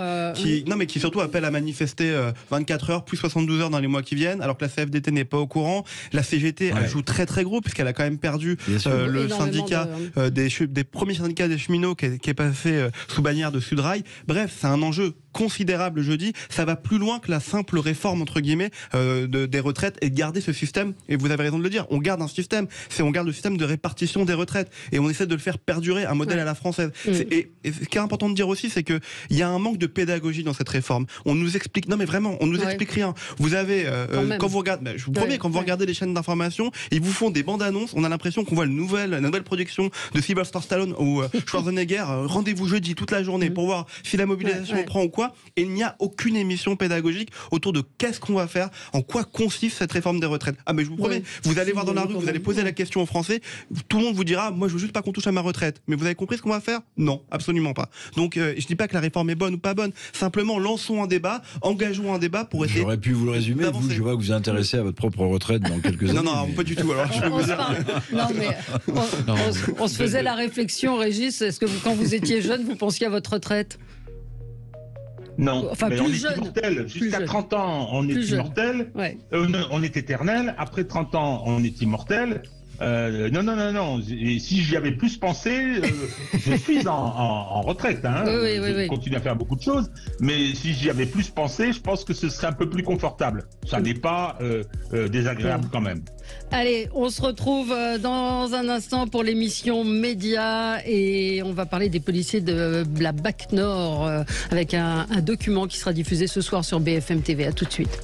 qui surtout appelle à manifester 24 heures plus 72 heures dans les mois qui viennent, alors que la CFDT n'est pas au courant. La CGT elle joue très très gros puisqu'elle a quand même perdu le syndicat des premiers syndicats des cheminots qui est passé sous bannière de Sudrail. Bref, c'est un enjeu considérable jeudi. Ça va plus loin que la simple réforme entre guillemets des retraites et de garder ce système. Et vous avez raison de le dire. On garde un système, on garde le système de répartition des retraites et on essaie de le faire perdurer, un modèle à la française. Et ce qui est important de dire aussi, c'est que il y a un manque de pédagogie dans cette réforme. On nous explique, non mais vraiment, on nous explique rien. Vous avez quand vous regardez, je vous promets, quand vous regardez les chaînes d'information, ils vous font des bandes annonces. On a l'impression qu'on voit la nouvelle production de Sylvester Stallone ou Schwarzenegger. Rendez-vous jeudi toute la journée pour voir si la mobilisation prend ou quoi. Et il n'y a aucune émission pédagogique autour de qu'est-ce qu'on va faire, en quoi consiste cette réforme des retraites. Ah mais je vous promets, vous allez voir dans la rue, vous allez poser la question aux Français, tout le monde vous dira, moi je veux juste pas qu'on touche à ma retraite. Mais vous avez compris ce qu'on va faire? Non, absolument pas. Donc je dis pas que la réforme est bonne ou pas bonne, simplement lançons un débat, engageons un un débat pour essayer. J'aurais pu vous le résumer. Vous, je vois que vous vous intéressez à votre propre retraite dans quelques années. Non, pas du tout. Alors, je peux vous dire. Non, mais on se faisait la réflexion, Régis. Est-ce que quand vous étiez jeune, vous pensiez à votre retraite? Non, enfin, mais plus on est jeune. immortel. Jusqu'à 30 ans, on est immortel. Ouais. On est éternel. Après 30 ans, on est immortel. Non. Et si j'y avais plus pensé, je suis en retraite. Hein. Oui. Je continue à faire beaucoup de choses. Mais si j'y avais plus pensé, je pense que ce serait un peu plus confortable. Ça n'est pas désagréable quand même. Allez, on se retrouve dans un instant pour l'émission Média et on va parler des policiers de la BAC Nord avec un document qui sera diffusé ce soir sur BFM TV. À tout de suite.